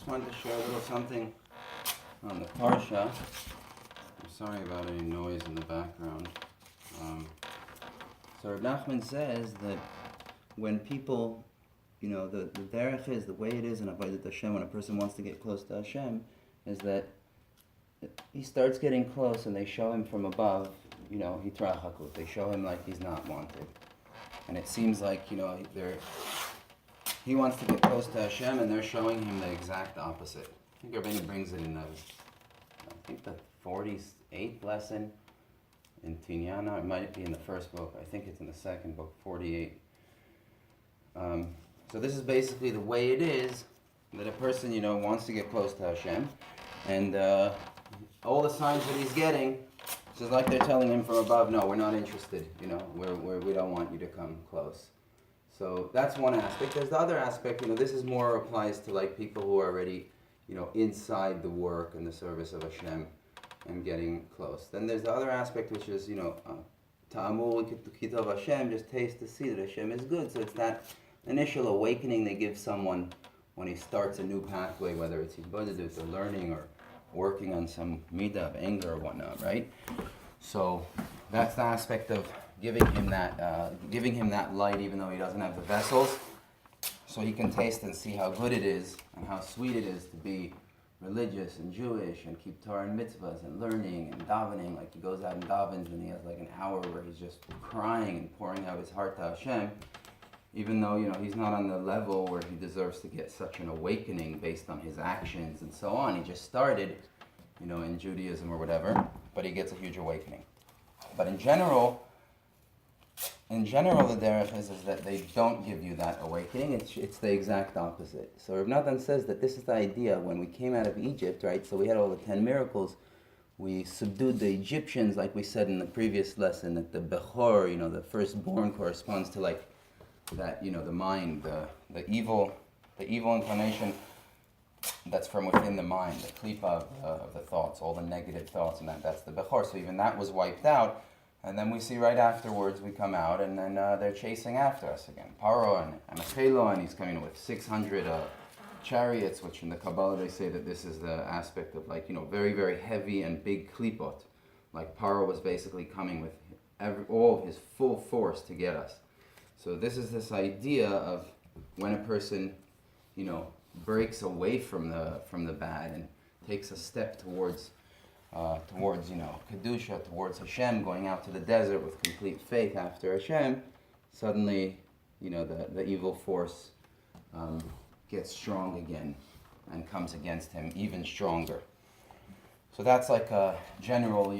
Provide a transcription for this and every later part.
Just wanted to share a little something on the Parsha. I'm sorry about any noise in the background. So Reb Nachman says that when people, the derech is, the way it is in Avodat Hashem, when a person wants to get close to Hashem, is that he starts getting close and they show him from above, hitrachakut. They show him like he's not wanted. And it seems like, he wants to get close to Hashem and they're showing him the exact opposite. I think Rabbeinu brings it in the 48th lesson in Tinyana. It might be in the first book. I think it's in the second book, 48. So this is basically the way it is that a person, wants to get close to Hashem. And all the signs that he's getting, it's just like they're telling him from above, no, we're not interested, we don't want you to come close. So that's one aspect. There's the other aspect, this is more applies to like people who are already, inside the work and the service of Hashem and getting close. Then there's the other aspect, which is, ta'amul kitav Hashem, just taste to see that Hashem is good. So it's that initial awakening they give someone when he starts a new pathway, whether it's hibodedut or learning or working on some midah of anger or whatnot, right? So that's the aspect of giving him that light, even though he doesn't have the vessels, so he can taste and see how good it is and how sweet it is to be religious and Jewish and keep Torah and mitzvahs and learning and davening. Like he goes out and davens and he has like an hour where he's just crying and pouring out his heart to Hashem, even though he's not on the level where he deserves to get such an awakening based on his actions and so on. He just started, in Judaism or whatever, but he gets a huge awakening. But in general, the derech is that they don't give you that awakening. It's the exact opposite. So Rav Natan says that this is the idea when we came out of Egypt, right? So we had all the 10 miracles. We subdued the Egyptians, like we said in the previous lesson, that the Bechor, the firstborn, corresponds to like that, the mind, the evil inclination that's from within the mind, the klipa of the thoughts, all the negative thoughts, and that's the Bechor. So even that was wiped out. And then we see right afterwards, we come out, and then they're chasing after us again. Paro and Achelo, and he's coming with 600 chariots, which in the Kabbalah they say that this is the aspect of like, very, very heavy and big klipot. Like Paro was basically coming with all of his full force to get us. So this is this idea of when a person, breaks away from the bad and takes a step towards Kedusha, towards Hashem, going out to the desert with complete faith after Hashem, suddenly, the evil force gets strong again and comes against him even stronger. So that's like a general,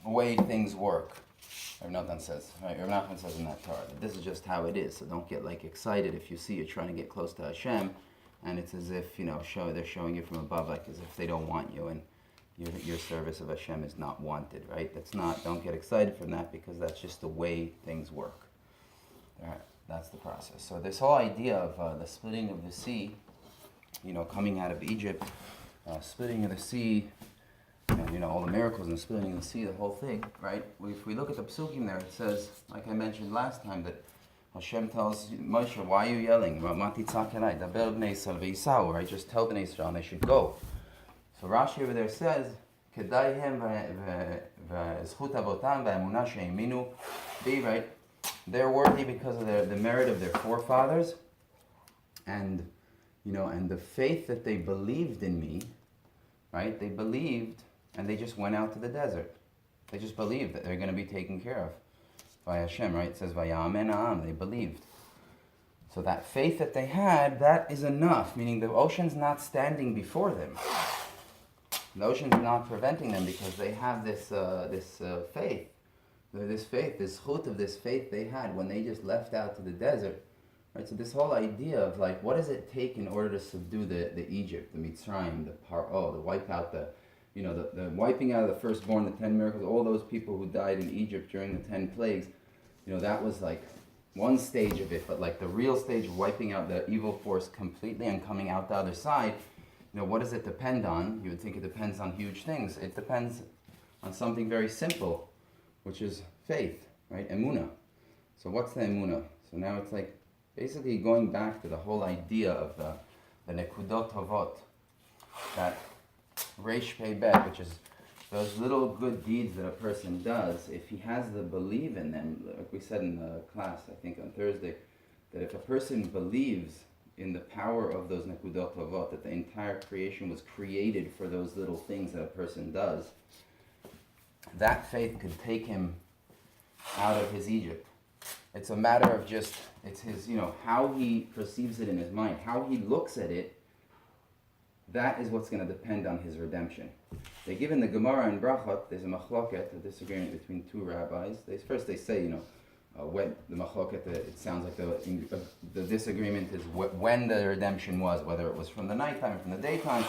way things work. Rav Nachman says in that Torah that this is just how it is. So don't get like excited if you see you're trying to get close to Hashem, and it's as if they're showing you from above, like as if they don't want you, and your service of Hashem is not wanted, right? Don't get excited from that, because that's just the way things work. All right, that's the process. So this whole idea of the splitting of the sea, coming out of Egypt, splitting of the sea, and all the miracles and splitting the sea, the whole thing, right? If we look at the psukim there, it says, like I mentioned last time, that Hashem tells Moshe, why are you yelling? Right? Just tell Bnei Israel and they should go. So Rashi over there says, right? They're worthy because of the merit of their forefathers, and and the faith that they believed in me, right? They believed, and they just went out to the desert. They just believed that they're going to be taken care of by Hashem, right? It says, Vayamen Ha'am, they believed. So that faith that they had, that is enough, meaning the ocean's not standing before them. The ocean's not preventing them, because they have this faith. This chut of this faith they had when they just left out to the desert. Right? So this whole idea of like, what does it take in order to subdue the Egypt, the Mitzrayim, the Paro, the wipe out the wiping out of the firstborn, the 10 miracles, all those people who died in Egypt during the 10 plagues, that was like one stage of it, but like the real stage of wiping out the evil force completely and coming out the other side, what does it depend on? You would think it depends on huge things. It depends on something very simple, which is faith, right? Emunah. So what's the emunah? So now it's like basically going back to the whole idea of the nekudot tovot, that reish pei bet, which is those little good deeds that a person does, if he has the belief in them, like we said in the class, I think on Thursday, that if a person believes in the power of those nekudot tovot, that the entire creation was created for those little things that a person does, that faith could take him out of his Egypt. It's a matter of just, it's his, how he perceives it in his mind, how he looks at it. That is what's going to depend on his redemption. They give in the Gemara and Brachot, there's a machloket, a disagreement between two rabbis. First they say, when the machloket, it sounds like the disagreement is when the redemption was, whether it was from the nighttime or from the daytime.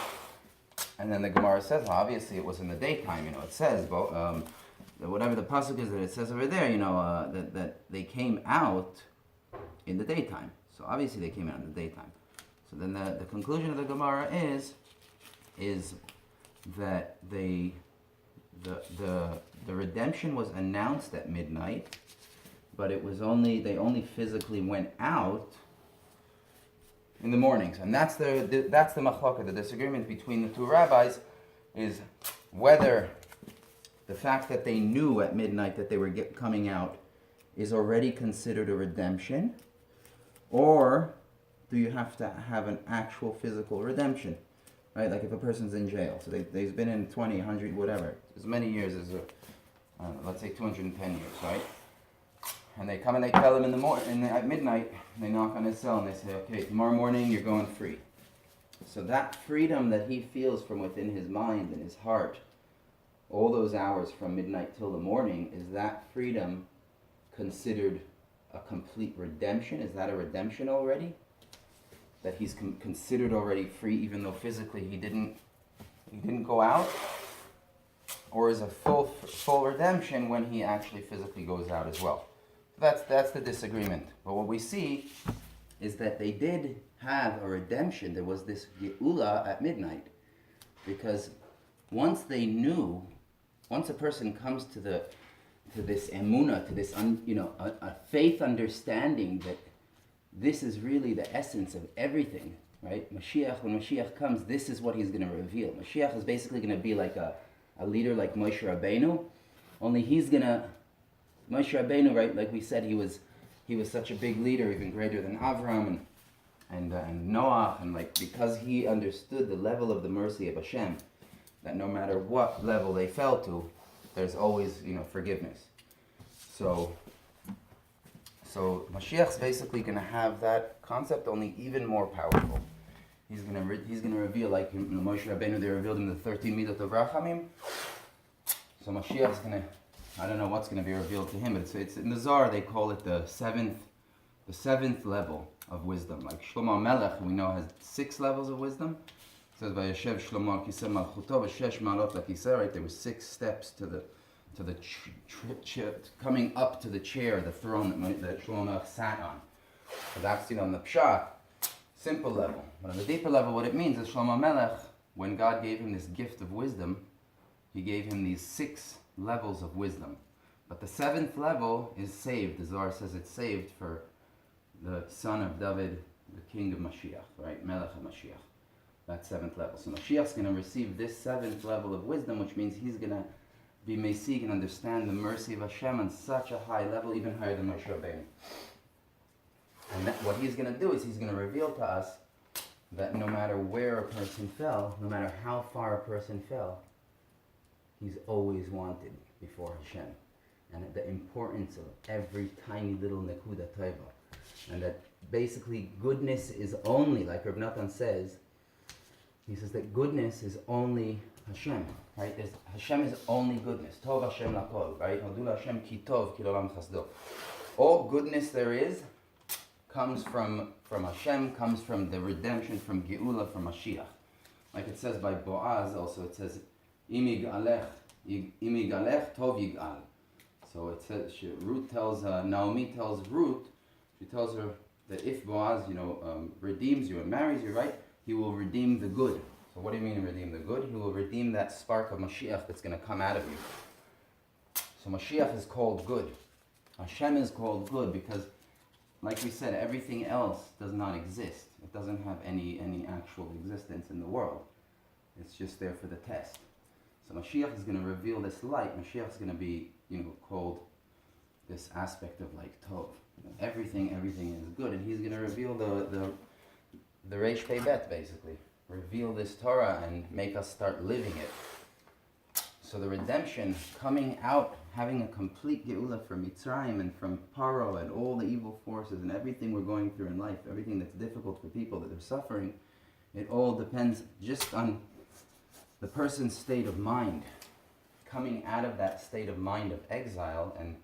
And then the Gemara says, well, obviously it was in the daytime. It says, whatever the pasuk is that it says over there, that they came out in the daytime. So obviously they came out in the daytime. So then the conclusion of the Gemara is that the redemption was announced at midnight, but they only physically went out in the mornings, and that's the machlokah. The disagreement between the two rabbis is whether the fact that they knew at midnight that they were coming out is already considered a redemption, or do you have to have an actual physical redemption, right? Like if a person's in jail, so they've been in 20, 100, whatever, as many years as, let's say 210 years, right? And they come and they tell him at midnight, they knock on his cell and they say, okay, tomorrow morning you're going free. So that freedom that he feels from within his mind and his heart, all those hours from midnight till the morning, is that freedom considered a complete redemption? Is that a redemption already? That he's considered already free, even though physically he didn't go out? Or is a full redemption when he actually physically goes out as well? That's the disagreement. But what we see is that they did have a redemption. There was this geula at midnight, because once a person comes to this emunah, to this a faith understanding that this is really the essence of everything, right? When Mashiach comes, this is what he's going to reveal. Mashiach is basically going to be like a leader like Moshe Rabbeinu, only Moshe Rabbeinu, right? Like we said, he was such a big leader, even greater than Avram and Noah, and because he understood the level of the mercy of Hashem, that no matter what level they fell to, there's always forgiveness. So Mashiach's basically going to have that concept, only even more powerful. He's going to reveal, like Moshe Rabbeinu, they revealed him the 13 midot of Rachamim. So Mashiach's going to, I don't know what's going to be revealed to him, but it's in the Zohar they call it the seventh level of wisdom. Like Shlomo Melech, we know, has 6 levels of wisdom. It says Vayeshev Shlomo al Kiseh Malchuto v'shesh malot lakiseh. Right, there were 6 steps to the coming up to the chair, the throne that Shlomo Melech sat on. So that's on the pshat, simple level. But on the deeper level, what it means is Shlomo Melech, when God gave him this gift of wisdom, he gave him these 6 levels of wisdom. But the 7th level is saved. The Zohar says it's saved for the son of David, the king of Mashiach, right? Melech HaMashiach. That 7th level. So Mashiach's going to receive this 7th level of wisdom, which means he's going to be Mesig and understand the mercy of Hashem on such a high level, even higher than Moshe Rabbeinu. And what he's going to do is he's going to reveal to us that no matter where a person fell, no matter how far a person fell, he's always wanted before Hashem. And the importance of every tiny little nekuda taiva. And that basically goodness is only, like Reb Natan says, he says that goodness is only Hashem, right? Hashem is only goodness. Tov Hashem lakol, right? Hodul Hashem ki tov ki l'olam chasdo. All goodness there is comes from Hashem, comes from the redemption, from Geula, from Mashiach. Like it says by Boaz also, it says, Im yigalech tov yigal. So it says, Naomi tells Ruth, she tells her that if Boaz, redeems you and marries you, right, he will redeem the good. So what do you mean redeem the good? He will redeem that spark of Mashiach that's going to come out of you. So Mashiach is called good. Hashem is called good because, like we said, everything else does not exist. It doesn't have any actual existence in the world. It's just there for the test. So Mashiach is going to reveal this light. Mashiach is going to be, called this aspect of like Tov. Everything is good, and he's going to reveal the Reish Pei Bet, basically. Reveal this Torah and make us start living it. So the redemption, coming out, having a complete Geula from Mitzrayim and from Paro and all the evil forces and everything we're going through in life, everything that's difficult for people that they're suffering, it all depends just on the person's state of mind. Coming out of that state of mind of exile and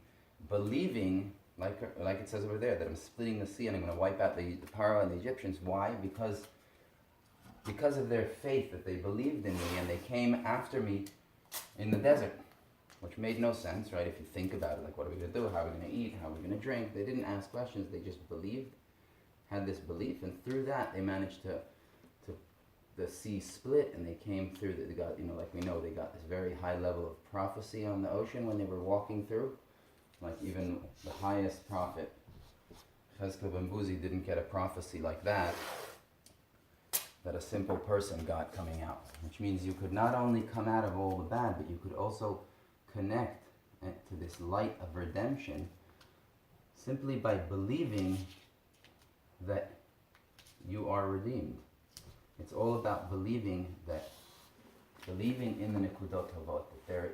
believing, like it says over there, that I'm splitting the sea and I'm going to wipe out the Paro and the Egyptians. Why? Because of their faith, that they believed in me and they came after me in the desert, which made no sense, right? If you think about it, like, what are we going to do? How are we going to eat? How are we going to drink? They didn't ask questions. They just believed, had this belief, and through that they managed to the sea split, and they came through. They got, like we know, they got this very high level of prophecy on the ocean when they were walking through. Like even the highest prophet, Chezkel ben Buzi, didn't get a prophecy like that a simple person got coming out. Which means you could not only come out of all the bad, but you could also connect to this light of redemption simply by believing that you are redeemed. It's all about believing in the Nekudot Tovot.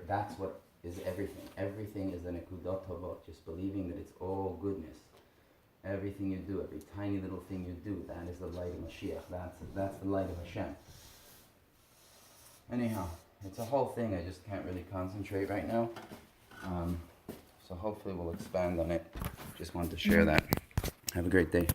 That's what is everything. Everything is the Nekudot Tovot. Just believing that it's all goodness. Everything you do, every tiny little thing you do, that is the light of Mashiach. That's the light of Hashem. Anyhow, it's a whole thing. I just can't really concentrate right now. So hopefully we'll expand on it. Just wanted to share that. Have a great day.